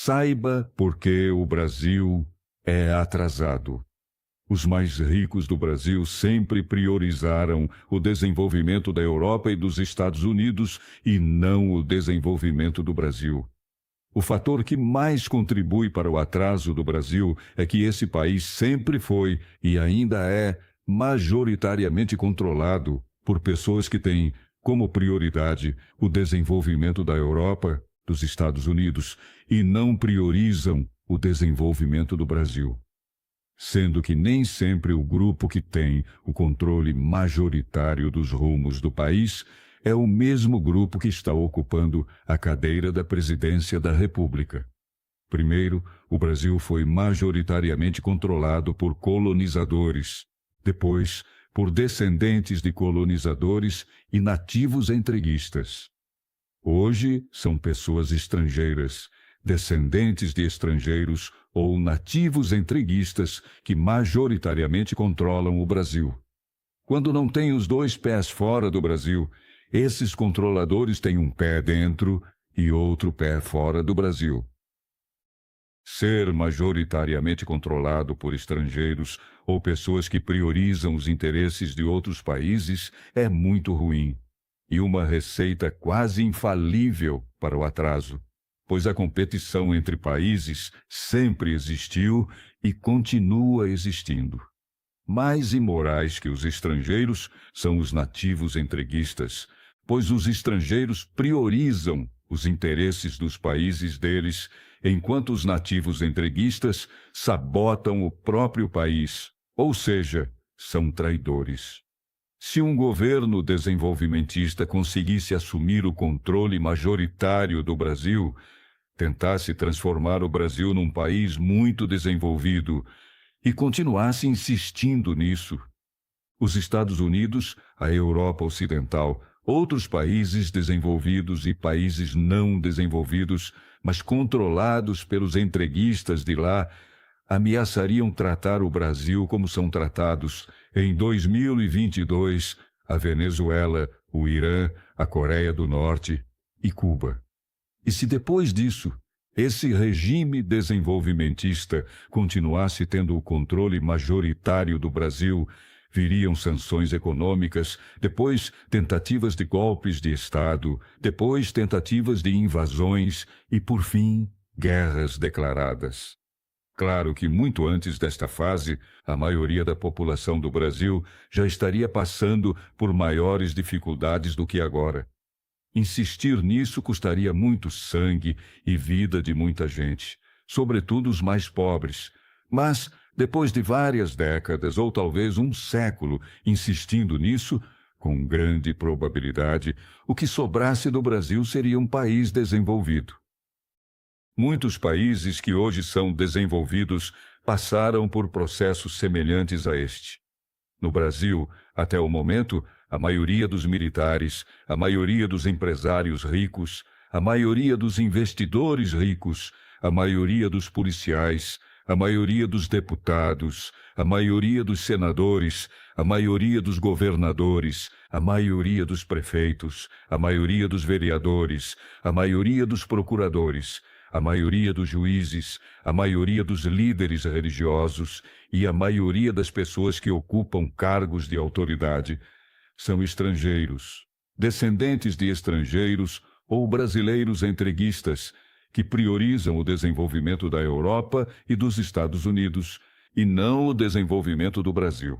Saiba por que o Brasil é atrasado. Os mais ricos do Brasil sempre priorizaram o desenvolvimento da Europa e dos Estados Unidos e não o desenvolvimento do Brasil. O fator que mais contribui para o atraso do Brasil é que esse país sempre foi e ainda é majoritariamente controlado por pessoas que têm como prioridade o desenvolvimento da Europa, dos Estados Unidos, e não priorizam o desenvolvimento do Brasil. Sendo que nem sempre o grupo que tem o controle majoritário dos rumos do país é o mesmo grupo que está ocupando a cadeira da presidência da República. Primeiro, o Brasil foi majoritariamente controlado por colonizadores. Depois, por descendentes de colonizadores e nativos entreguistas. Hoje, são pessoas estrangeiras, descendentes de estrangeiros ou nativos entreguistas que majoritariamente controlam o Brasil. Quando não têm os dois pés fora do Brasil, esses controladores têm um pé dentro e outro pé fora do Brasil. Ser majoritariamente controlado por estrangeiros ou pessoas que priorizam os interesses de outros países é muito ruim e uma receita quase infalível para o atraso, pois a competição entre países sempre existiu e continua existindo. Mais imorais que os estrangeiros são os nativos entreguistas, pois os estrangeiros priorizam os interesses dos países deles, enquanto os nativos entreguistas sabotam o próprio país, ou seja, são traidores. Se um governo desenvolvimentista conseguisse assumir o controle majoritário do Brasil, tentasse transformar o Brasil num país muito desenvolvido e continuasse insistindo nisso, os Estados Unidos, a Europa Ocidental, outros países desenvolvidos e países não desenvolvidos, mas controlados pelos entreguistas de lá, ameaçariam tratar o Brasil como são tratados em 2022 a Venezuela, o Irã, a Coreia do Norte e Cuba. E se depois disso, esse regime desenvolvimentista continuasse tendo o controle majoritário do Brasil, viriam sanções econômicas, depois tentativas de golpes de Estado, depois tentativas de invasões e, por fim, guerras declaradas. Claro que muito antes desta fase, a maioria da população do Brasil já estaria passando por maiores dificuldades do que agora. Insistir nisso custaria muito sangue e vida de muita gente, sobretudo os mais pobres, mas depois de várias décadas ou talvez um século insistindo nisso, com grande probabilidade, o que sobrasse do Brasil seria um país desenvolvido. Muitos países que hoje são desenvolvidos passaram por processos semelhantes a este. No Brasil, até o momento, a maioria dos militares, a maioria dos empresários ricos, a maioria dos investidores ricos, a maioria dos policiais, a maioria dos deputados, a maioria dos senadores, a maioria dos governadores, a maioria dos prefeitos, a maioria dos vereadores, a maioria dos procuradores, a maioria dos juízes, a maioria dos líderes religiosos e a maioria das pessoas que ocupam cargos de autoridade são estrangeiros, descendentes de estrangeiros ou brasileiros entreguistas que priorizam o desenvolvimento da Europa e dos Estados Unidos e não o desenvolvimento do Brasil.